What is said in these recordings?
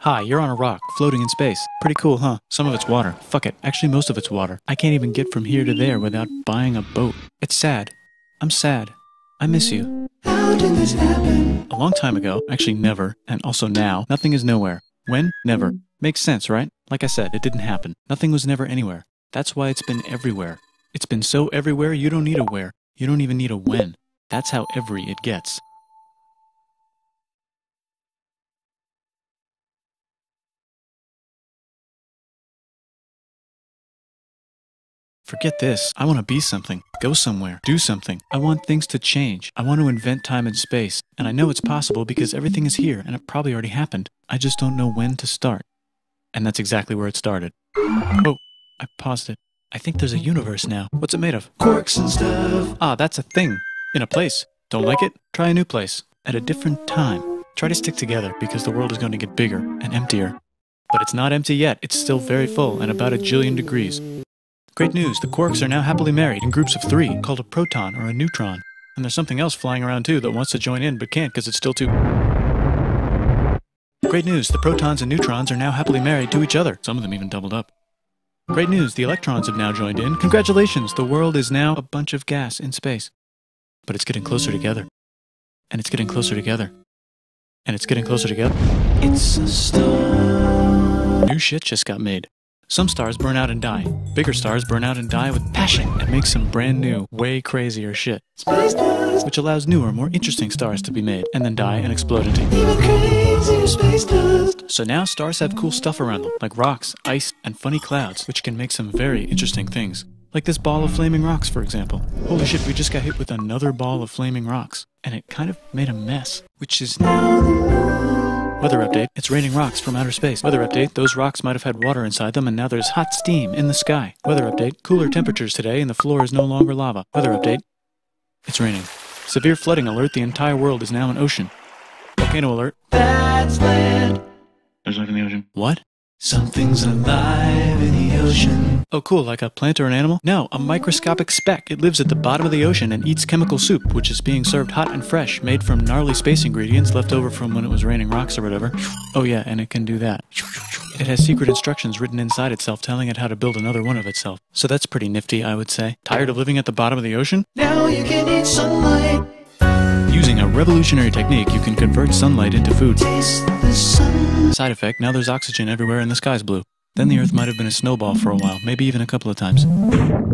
Hi, you're on a rock, floating in space. Pretty cool, huh? Some of it's water. Fuck it. Actually, most of it's water. I can't even get from here to there without buying a boat. It's sad. I'm sad. I miss you. How did this happen? A long time ago, actually never, and also now, nothing is nowhere. When? Never. Makes sense, right? Like I said, it didn't happen. Nothing was never anywhere. That's why it's been everywhere. It's been so everywhere you don't need a where. You don't even need a when. That's how every it gets. Forget this. I want to be something. Go somewhere. Do something. I want things to change. I want to invent time and space. And I know it's possible because everything is here and it probably already happened. I just don't know when to start. And that's exactly where it started. Oh, I paused it. I think there's a universe now. What's it made of? Quarks and stuff. Ah, that's a thing. In a place. Don't like it? Try a new place. At a different time. Try to stick together because the world is going to get bigger and emptier. But it's not empty yet. It's still very full and about 1 jillion degrees. Great news, the quarks are now happily married in groups of 3, called a proton or a neutron. And there's something else flying around too that wants to join in but can't because it's still too... Great news, the protons and neutrons are now happily married to each other. Some of them even doubled up. Great news, the electrons have now joined in. Congratulations, the world is now a bunch of gas in space. But it's getting closer together. And it's getting closer together. And it's getting closer together. It's a star. New shit just got made. Some stars burn out and die. Bigger stars burn out and die with passion and make some brand new, way crazier shit. Space dust. Which allows newer, more interesting stars to be made, and then die and explode into Even crazier space dust. So now stars have cool stuff around them, like rocks, ice, and funny clouds, which can make some very interesting things. Like this ball of flaming rocks, for example. Holy shit, we just got hit with another ball of flaming rocks, and it kind of made a mess, which is now... Weather update, it's raining rocks from outer space. Weather update, those rocks might have had water inside them and now there's hot steam in the sky. Weather update, cooler temperatures today and the floor is no longer lava. Weather update, it's raining. Severe flooding alert, the entire world is now an ocean. Volcano alert. That's land. There's life in the ocean. What? Something's alive in the ocean. Oh cool, like a plant or an animal? No, a microscopic speck. It lives at the bottom of the ocean and eats chemical soup, which is being served hot and fresh, made from gnarly space ingredients left over from when it was raining rocks or whatever. Oh yeah, and it can do that. It has secret instructions written inside itself telling it how to build another one of itself. So that's pretty nifty, I would say. Tired of living at the bottom of the ocean? Now you can eat sunlight. Using a revolutionary technique, you can convert sunlight into food. Taste the sun. Side effect, now there's oxygen everywhere and the sky's blue. Then the Earth might have been a snowball for a while, maybe even a couple of times.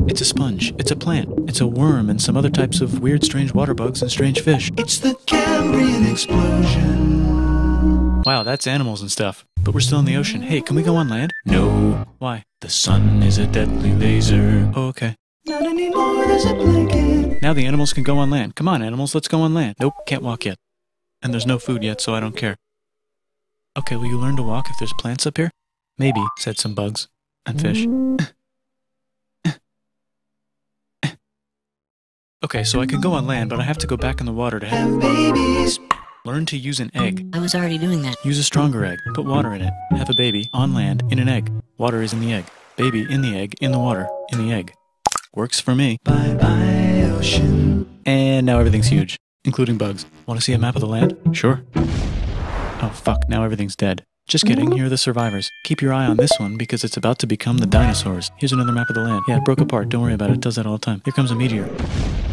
It's a sponge, it's a plant, it's a worm and some other types of weird strange water bugs and strange fish. It's the Cambrian explosion. Wow, that's animals and stuff. But we're still in the ocean. Hey, can we go on land? No. Why? The sun is a deadly laser. Oh, okay. Not anymore, there's a blanket. Now the animals can go on land. Come on, animals, let's go on land. Nope, can't walk yet. And there's no food yet, so I don't care. Okay, will you learn to walk if there's plants up here? Maybe, said some bugs. And fish. Okay, so I can go on land, but I have to go back in the water to Have babies. learn to use an egg. I was already doing that. Use a stronger egg. Put water in it. Have a baby on land in an egg. Water is in the egg. Baby in the egg, in the water, in the egg. Works for me. Bye bye ocean. And now everything's huge, including bugs. Want to see a map of the land? Sure. Oh fuck, now everything's dead. Just kidding, here are the survivors. Keep your eye on this one because it's about to become the dinosaurs. Here's another map of the land. Yeah, it broke apart, don't worry about it, it does that all the time. Here comes a meteor.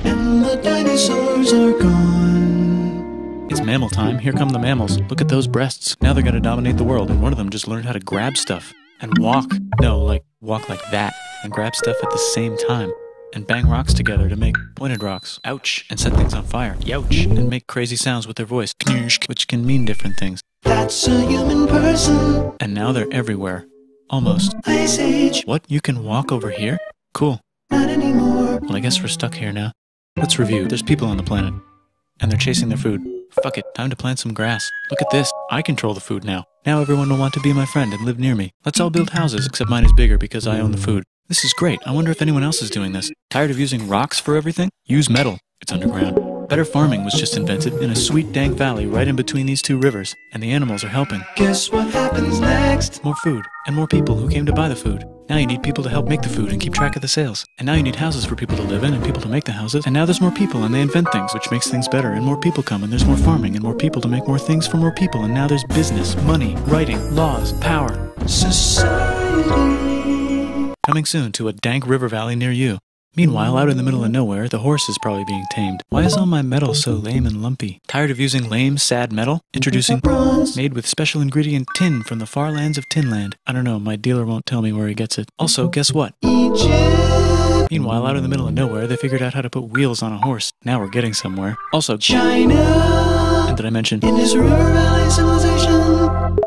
And the dinosaurs are gone. It's mammal time, here come the mammals. Look at those breasts. Now they're gonna dominate the world and one of them just learned how to grab stuff. And walk. No, like, walk like that. And grab stuff at the same time. And bang rocks together to make pointed rocks. Ouch. And set things on fire. Youch. And make crazy sounds with their voice. Knirsch, which can mean different things. That's a human person. And now they're everywhere. Almost. Ice Age. What? You can walk over here? Cool. Not anymore. Well, I guess we're stuck here now. Let's review. There's people on the planet. And they're chasing their food. Fuck it. Time to plant some grass. Look at this. I control the food now. Now everyone will want to be my friend and live near me. Let's all build houses, except mine is bigger because I own the food. This is great. I wonder if anyone else is doing this. Tired of using rocks for everything? Use metal. It's underground. Better farming was just invented in a sweet dank valley right in between these two rivers, and the animals are helping. Guess what happens next? More food, and more people who came to buy the food. Now you need people to help make the food and keep track of the sales. And now you need houses for people to live in and people to make the houses. And now there's more people and they invent things, which makes things better. And more people come and there's more farming and more people to make more things for more people. And now there's business, money, writing, laws, power. Society. Coming soon to a dank river valley near you. Meanwhile, out in the middle of nowhere, the horse is probably being tamed. Why is all my metal so lame and lumpy? Tired of using lame, sad metal? Introducing bronze, made with special ingredient tin from the far lands of Tinland. I don't know, my dealer won't tell me where he gets it. Also, guess what? Egypt. Meanwhile, out in the middle of nowhere, they figured out how to put wheels on a horse. Now we're getting somewhere. Also, China. And did I mention Indus River Valley Civilization.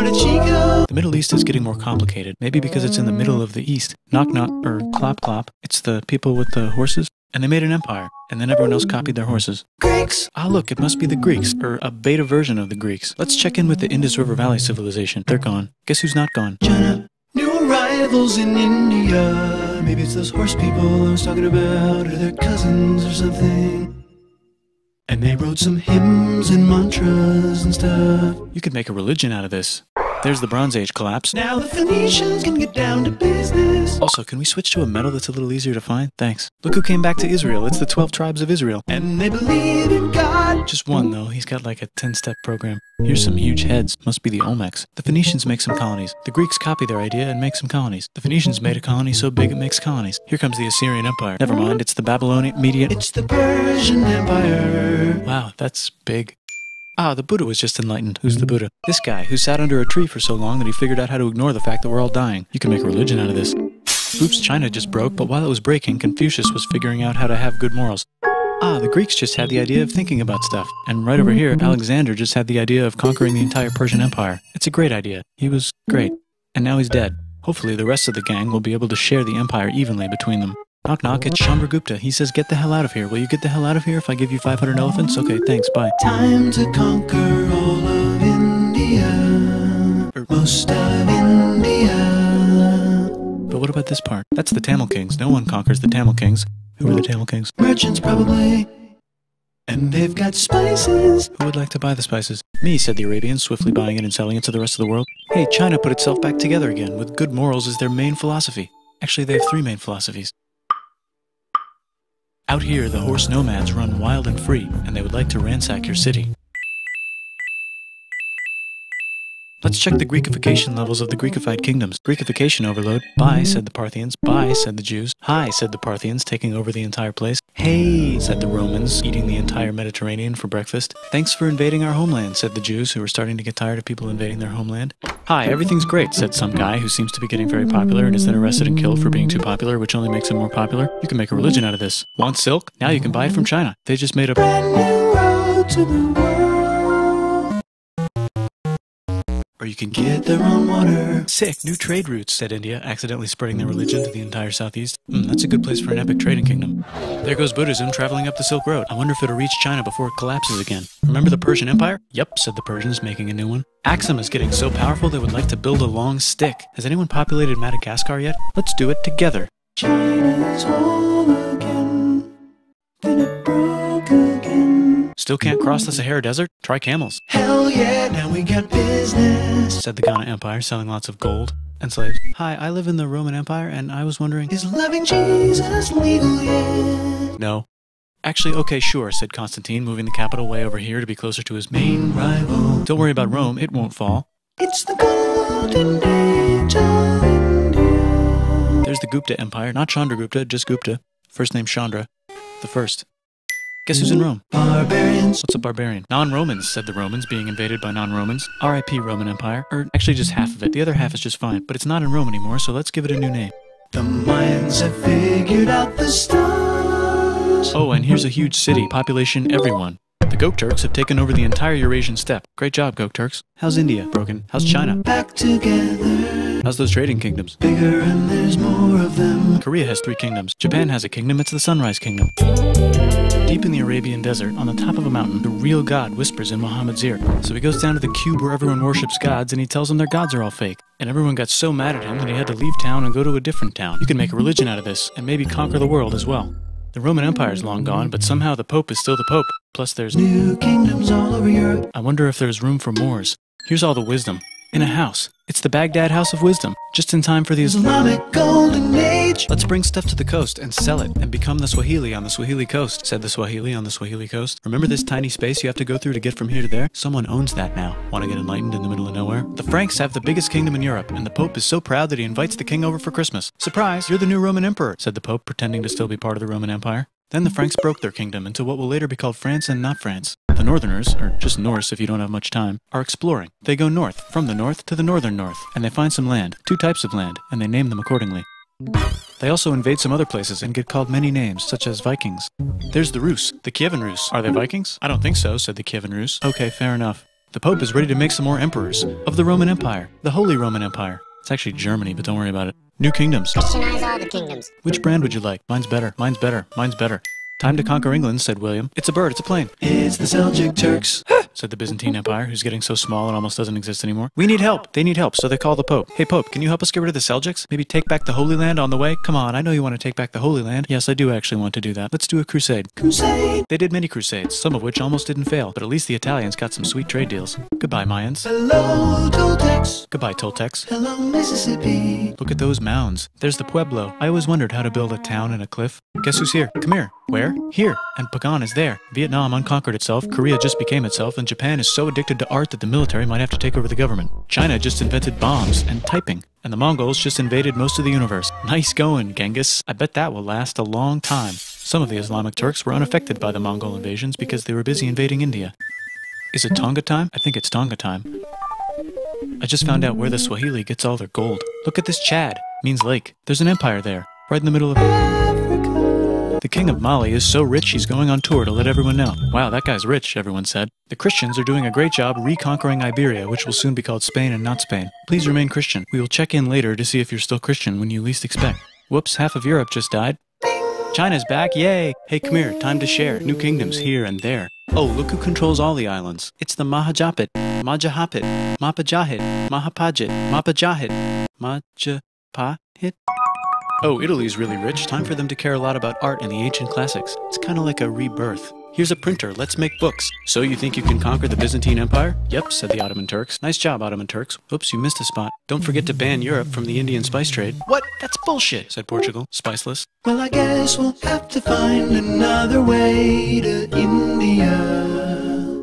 Chico. The Middle East is getting more complicated, maybe because it's in the middle of the East. Knock knock, or clop clop. It's the people with the horses. And they made an empire, and then everyone else copied their horses. Greeks. Ah look, it must be the Greeks, or a beta version of the Greeks. Let's check in with the Indus River Valley civilization. They're gone. Guess who's not gone? China. New arrivals in India. Maybe it's those horse people I was talking about, or their cousins or something. And they wrote some hymns and mantras and stuff. You could make a religion out of this. There's the Bronze Age collapse. Now the Phoenicians can get down to business. Also, can we switch to a metal that's a little easier to find? Thanks. Look who came back to Israel. It's the 12 tribes of Israel. And they believe in God. Just one, though. He's got like a 10-step program. Here's some huge heads. Must be the Olmecs. The Phoenicians make some colonies. The Greeks copy their idea and make some colonies. The Phoenicians made a colony so big it makes colonies. Here comes the Assyrian Empire. Never mind, it's the Babylonian Median. It's the Persian Empire. Wow, that's big. Ah, the Buddha was just enlightened. Who's the Buddha? This guy, who sat under a tree for so long that he figured out how to ignore the fact that we're all dying. You can make a religion out of this. Oops, China just broke, but while it was breaking, Confucius was figuring out how to have good morals. Ah, the Greeks just had the idea of thinking about stuff. And right over here, Alexander just had the idea of conquering the entire Persian Empire. It's a great idea. He was great. And now he's dead. Hopefully the rest of the gang will be able to share the empire evenly between them. Knock knock, it's Chandragupta. He says, get the hell out of here. Will you get the hell out of here if I give you 500 elephants? Okay, thanks, bye. Time to conquer all of India. Or most of India. But what about this part? That's the Tamil Kings. No one conquers the Tamil Kings. Who are the Tamil Kings? Merchants, probably. And they've got spices. Who would like to buy the spices? Me, said the Arabians, swiftly buying it and selling it to the rest of the world. Hey, China put itself back together again, with good morals as their main philosophy. Actually, they have 3 main philosophies. Out here, the horse nomads run wild and free, and they would like to ransack your city. Let's check the Greekification levels of the Greekified kingdoms. Greekification overload. Bye, said the Parthians. Bye, said the Jews. Hi, said the Parthians, taking over the entire place. Hey, said the Romans, eating the entire Mediterranean for breakfast. Thanks for invading our homeland, said the Jews, who were starting to get tired of people invading their homeland. Hi, everything's great, said some guy who seems to be getting very popular and is then arrested and killed for being too popular, which only makes him more popular. You can make a religion out of this. Want silk? Now you can buy it from China. They just made a Brand new road to the world. Or you can Get their own water. Sick, new trade routes, said India, accidentally spreading their religion to the entire southeast. That's a good place for an epic trading kingdom. There goes Buddhism traveling up the Silk Road. I wonder if it'll reach China before it collapses again. Remember the Persian Empire? Yep, said the Persians, making a new one. Axum is getting so powerful they would like to build a long stick. Has anyone populated Madagascar yet? Let's do it together. China's whole again. Then it broke again. Still can't cross the Sahara Desert? Try camels. Hell yeah, now we got business. Said the Ghana Empire, selling lots of gold and slaves. Hi, I live in the Roman Empire, and I was wondering... Is loving Jesus legal yet? No. Actually, okay, sure, said Constantine, moving the capital way over here to be closer to his main rival. Don't worry about Rome, it won't fall. It's the golden age of India. There's the Gupta Empire, not Chandragupta, just Gupta. First name Chandra. The first. Guess who's in Rome? Barbarians. What's a barbarian? Non-Romans, said the Romans, being invaded by non-Romans. R.I.P. Roman Empire. Or actually just half of it. The other half is just fine. But it's not in Rome anymore, so let's give it a new name. The Mayans have figured out the stars. Oh, and here's a huge city. Population everyone. The Gokturks have taken over the entire Eurasian steppe. Great job, Gokturks. How's India? Broken. How's China? Back together. How's those trading kingdoms? Bigger and there's more of them. Korea has 3 kingdoms. Japan has a kingdom. It's the Sunrise Kingdom. Deep in the Arabian desert, on the top of a mountain, the real God whispers in Muhammad's ear. So he goes down to the cube where everyone worships gods, and he tells them their gods are all fake. And everyone got so mad at him that he had to leave town and go to a different town. You can make a religion out of this, and maybe conquer the world as well. The Roman Empire is long gone, but somehow the Pope is still the Pope. Plus there's new kingdoms all over Europe. I wonder if there's room for Moors. Here's all the wisdom. In a house. It's the Baghdad House of Wisdom, just in time for the Islamic Golden Age. Let's bring stuff to the coast and sell it and become the Swahili on the Swahili coast, said the Swahili on the Swahili coast. Remember this tiny space you have to go through to get from here to there? Someone owns that now. Want to get enlightened in the middle of nowhere? The Franks have the biggest kingdom in Europe, and the Pope is so proud that he invites the king over for Christmas. Surprise, you're the new Roman emperor, said the Pope, pretending to still be part of the Roman Empire. Then the Franks broke their kingdom into what will later be called France and not France. The Northerners, or just Norse if you don't have much time, are exploring. They go north, from the north to the northern north, and they find some land, 2 types of land, and they name them accordingly. They also invade some other places and get called many names, such as Vikings. There's the Rus, the Kievan Rus. Are they Vikings? I don't think so, said the Kievan Rus. Okay, fair enough. The Pope is ready to make some more emperors of the Roman Empire, the Holy Roman Empire. It's actually Germany, but don't worry about it. New kingdoms. Christianize all the kingdoms. Which brand would you like? Mine's better, mine's better, mine's better. Time to conquer England, said William. It's a bird, it's a plane. It's the Seljuk Turks, said the Byzantine Empire, who's getting so small it almost doesn't exist anymore. We need help. They need help, so they call the Pope. Hey, Pope, can you help us get rid of the Seljuks? Maybe take back the Holy Land on the way? Come on, I know you want to take back the Holy Land. Yes, I do actually want to do that. Let's do a crusade. Crusade. They did many crusades, some of which almost didn't fail, but at least the Italians got some sweet trade deals. Goodbye, Mayans. Hello, Toltecs. Goodbye, Toltecs. Hello, Mississippi. Look at those mounds. There's the Pueblo. I always wondered how to build a town in a cliff. Guess who's here? Come here. Where? Here. And Pagan is there. Vietnam unconquered itself, Korea just became itself, and Japan is so addicted to art that the military might have to take over the government. China just invented bombs and typing. And the Mongols just invaded most of the universe. Nice going, Genghis. I bet that will last a long time. Some of the Islamic Turks were unaffected by the Mongol invasions because they were busy invading India. Is it Tonga time? I think it's Tonga time. I just found out where the Swahili gets all their gold. Look at this Chad. Means lake. There's an empire there. Right in the middle of Africa. The king of Mali is so rich he's going on tour to let everyone know. Wow, that guy's rich, everyone said. The Christians are doing a great job reconquering Iberia, which will soon be called Spain and not Spain. Please remain Christian. We will check in later to see if you're still Christian when you least expect. Whoops, half of Europe just died. China's back, yay! Hey, come here, time to share. New kingdoms here and there. Oh, look who controls all the islands. It's the Mahajapit, Majahapit, Mapajahit, Mahapajit, Mapajahit, Majapahit. Oh, Italy's really rich. Time for them to care a lot about art and the ancient classics. It's kind of like a rebirth. Here's a printer, let's make books. So you think you can conquer the Byzantine Empire? Yep, said the Ottoman Turks. Nice job, Ottoman Turks. Oops, you missed a spot. Don't forget to ban Europe from the Indian spice trade. What? That's bullshit, said Portugal, spiceless. Well, I guess we'll have to find another way to India.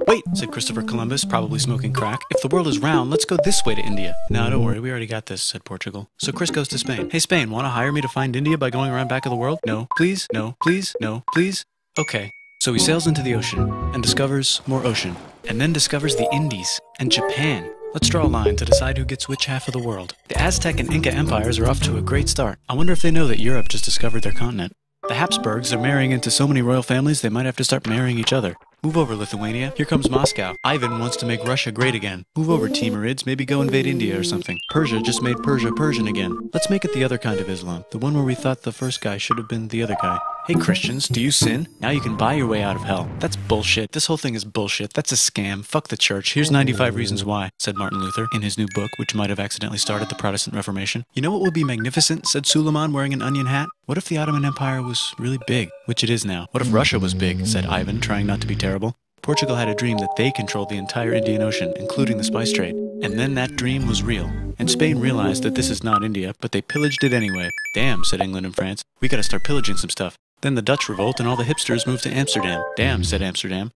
Wait, said Christopher Columbus, probably smoking crack. If the world is round, let's go this way to India. No, don't worry, we already got this, said Portugal. So Chris goes to Spain. Hey, Spain, want to hire me to find India by going around back of the world? No, please, no, please, no, please. Okay. So he sails into the ocean and discovers more ocean, and then discovers the Indies and Japan. Let's draw a line to decide who gets which half of the world. The Aztec and Inca empires are off to a great start. I wonder if they know that Europe just discovered their continent. The Habsburgs are marrying into so many royal families they might have to start marrying each other. Move over, Lithuania. Here comes Moscow. Ivan wants to make Russia great again. Move over, Timurids. Maybe go invade India or something. Persia just made Persia Persian again. Let's make it the other kind of Islam. The one where we thought the first guy should have been the other guy. Hey Christians, do you sin? Now you can buy your way out of hell. That's bullshit. This whole thing is bullshit. That's a scam. Fuck the church. Here's 95 reasons why, said Martin Luther in his new book, which might have accidentally started the Protestant Reformation. You know what would be magnificent, said Suleiman wearing an onion hat? What if the Ottoman Empire was really big, which it is now? What if Russia was big, said Ivan, trying not to be terrible. Portugal had a dream that they controlled the entire Indian Ocean, including the spice trade. And then that dream was real. And Spain realized that this is not India, but they pillaged it anyway. Damn, said England and France. We gotta start pillaging some stuff. Then the Dutch revolt and all the hipsters moved to Amsterdam. Damn, said Amsterdam.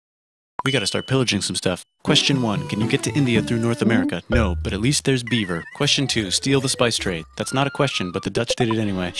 We gotta start pillaging some stuff. Question 1, can you get to India through North America? No, but at least there's beaver. Question 2, steal the spice trade. That's not a question, but the Dutch did it anyway.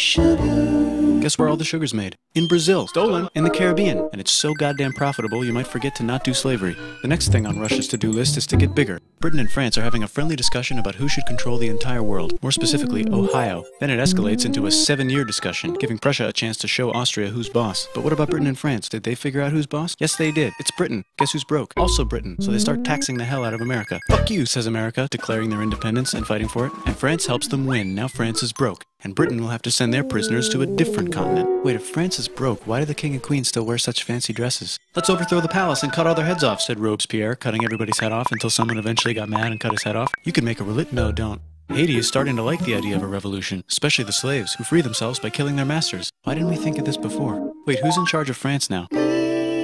Guess where all the sugar's made? In Brazil. Stolen. In the Caribbean. And it's so goddamn profitable you might forget to not do slavery. The next thing on Russia's to-do list is to get bigger. Britain and France are having a friendly discussion about who should control the entire world, more specifically Ohio. Then it escalates into a 7-year discussion, giving Prussia a chance to show Austria who's boss. But what about Britain and France? Did they figure out who's boss? Yes, they did. It's Britain. Guess who's broke? Also Britain. So they start taxing the hell out of America. Fuck you, says America, declaring their independence and fighting for it. And France helps them win. Now France is broke. And Britain will have to send their prisoners to a different continent. Wait, if France is broke, why do the king and queen still wear such fancy dresses? Let's overthrow the palace and cut all their heads off, said Robespierre, cutting everybody's head off until someone eventually got mad and cut his head off. You can make a No, don't. Haiti is starting to like the idea of a revolution, especially the slaves, who free themselves by killing their masters. Why didn't we think of this before? Wait, who's in charge of France now?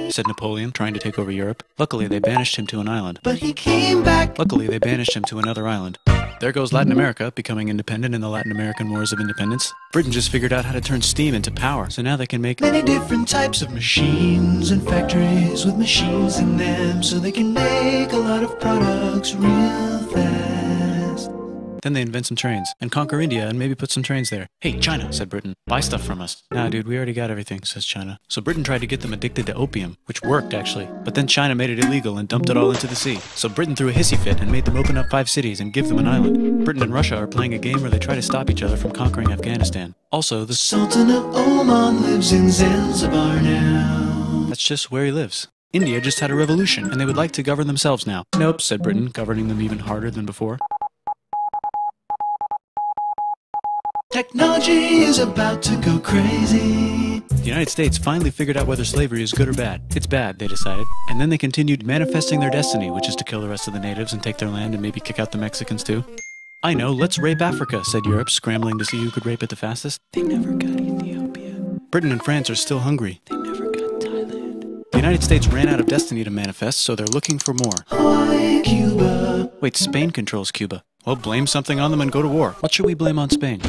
Said Napoleon, trying to take over Europe. Luckily, they banished him to an island. But he came back. Luckily, they banished him to another island. There goes Latin America, becoming independent in the Latin American Wars of Independence. Britain just figured out how to turn steam into power, so now they can make many different types of machines and factories with machines in them, so they can make a lot of products real fast. Then they invent some trains, and conquer India and maybe put some trains there. Hey, China, said Britain, buy stuff from us. Nah, dude, we already got everything, says China. So Britain tried to get them addicted to opium, which worked, actually. But then China made it illegal and dumped it all into the sea. So Britain threw a hissy fit and made them open up 5 cities and give them an island. Britain and Russia are playing a game where they try to stop each other from conquering Afghanistan. Also, the Sultan of Oman lives in Zanzibar now. That's just where he lives. India just had a revolution, and they would like to govern themselves now. Nope, said Britain, governing them even harder than before. Technology is about to go crazy. The United States finally figured out whether slavery is good or bad. It's bad, they decided. And then they continued manifesting their destiny, which is to kill the rest of the natives and take their land and maybe kick out the Mexicans too. I know, let's rape Africa, said Europe, scrambling to see who could rape it the fastest. They never got Ethiopia. Britain and France are still hungry. They never got Thailand. The United States ran out of destiny to manifest, so they're looking for more. Hawaii, Cuba. Wait, Spain controls Cuba. Well, blame something on them and go to war. What should we blame on Spain?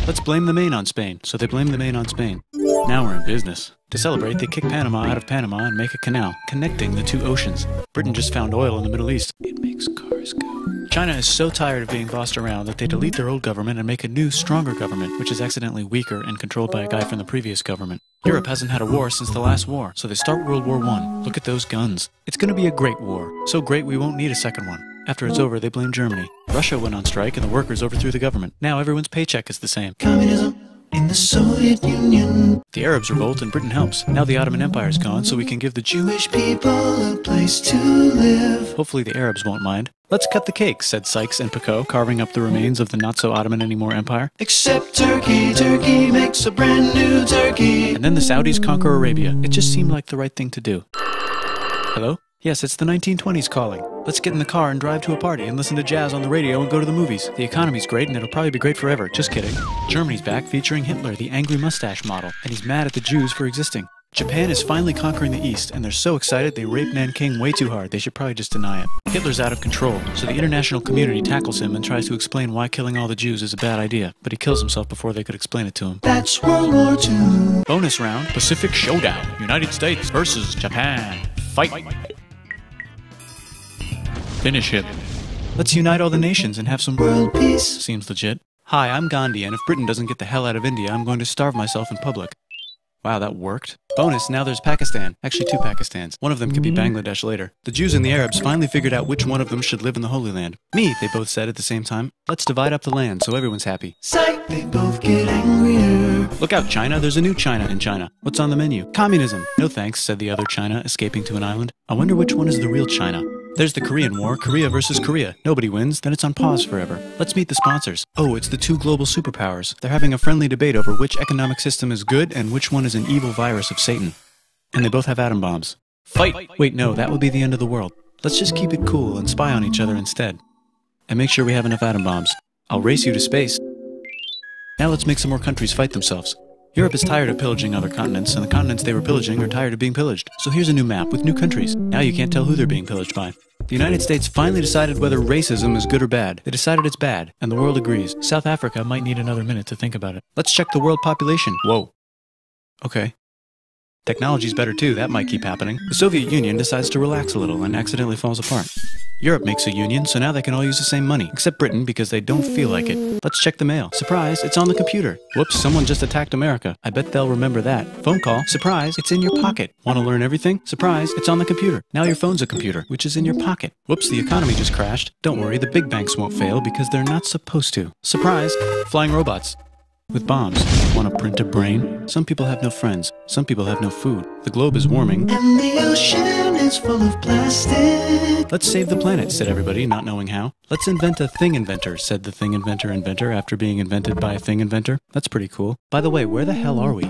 Let's blame the Maine on Spain. So they blame the Maine on Spain. Now we're in business. To celebrate, they kick Panama out of Panama and make a canal, connecting the 2 oceans. Britain just found oil in the Middle East. It makes cars go. China is so tired of being bossed around that they delete their old government and make a new, stronger government, which is accidentally weaker and controlled by a guy from the previous government. Europe hasn't had a war since the last war, so they start World War I. Look at those guns. It's gonna be a great war. So great we won't need a second one. After it's over, they blame Germany. Russia went on strike and the workers overthrew the government. Now everyone's paycheck is the same. Communism in the Soviet Union. The Arabs revolt and Britain helps. Now the Ottoman Empire's gone, so we can give the Jewish people a place to live. Hopefully the Arabs won't mind. Let's cut the cake, said Sykes and Picot, carving up the remains of the not-so-Ottoman-anymore empire. Except Turkey. Turkey makes a brand new Turkey. And then the Saudis conquer Arabia. It just seemed like the right thing to do. Hello? Yes, it's the 1920s calling. Let's get in the car and drive to a party and listen to jazz on the radio and go to the movies. The economy's great and it'll probably be great forever. Just kidding. Germany's back featuring Hitler, the angry mustache model, and he's mad at the Jews for existing. Japan is finally conquering the East, and they're so excited they rape Nanking way too hard. They should probably just deny it. Hitler's out of control, so the international community tackles him and tries to explain why killing all the Jews is a bad idea, but he kills himself before they could explain it to him. That's World War II. Bonus round, Pacific Showdown. United States versus Japan. Fight! Finish him. Let's unite all the nations and have some world peace. Seems legit. Hi, I'm Gandhi, and if Britain doesn't get the hell out of India, I'm going to starve myself in public. Wow, that worked. Bonus, now there's Pakistan. Actually, 2 Pakistans. One of them could be Bangladesh later. The Jews and the Arabs finally figured out which one of them should live in the Holy Land. Me, they both said at the same time. Let's divide up the land so everyone's happy. Psych, they both get angrier. Look out, China. There's a new China in China. What's on the menu? Communism. No thanks, said the other China, escaping to an island. I wonder which one is the real China. There's the Korean War, Korea versus Korea. Nobody wins, then it's on pause forever. Let's meet the sponsors. Oh, it's the 2 global superpowers. They're having a friendly debate over which economic system is good and which one is an evil virus of Satan. And they both have atom bombs. Fight! Wait, no, that would be the end of the world. Let's just keep it cool and spy on each other instead. And make sure we have enough atom bombs. I'll race you to space. Now let's make some more countries fight themselves. Europe is tired of pillaging other continents, and the continents they were pillaging are tired of being pillaged. So here's a new map with new countries. Now you can't tell who they're being pillaged by. The United States finally decided whether racism is good or bad. They decided it's bad, and the world agrees. South Africa might need another minute to think about it. Let's check the world population. Whoa. Okay. Technology's better too, that might keep happening. The Soviet Union decides to relax a little and accidentally falls apart. Europe makes a union, so now they can all use the same money, except Britain because they don't feel like it. Let's check the mail. Surprise, it's on the computer. Whoops, someone just attacked America. I bet they'll remember that. Phone call. Surprise, it's in your pocket. Want to learn everything? Surprise, it's on the computer. Now your phone's a computer, which is in your pocket. Whoops, the economy just crashed. Don't worry, the big banks won't fail because they're not supposed to. Surprise, flying robots. With bombs. Want to print a brain? Some people have no friends. Some people have no food. The globe is warming. And the ocean is full of plastic. Let's save the planet, said everybody, not knowing how. Let's invent a thing inventor, said the thing inventor after being invented by a thing inventor. That's pretty cool. By the way, where the hell are we?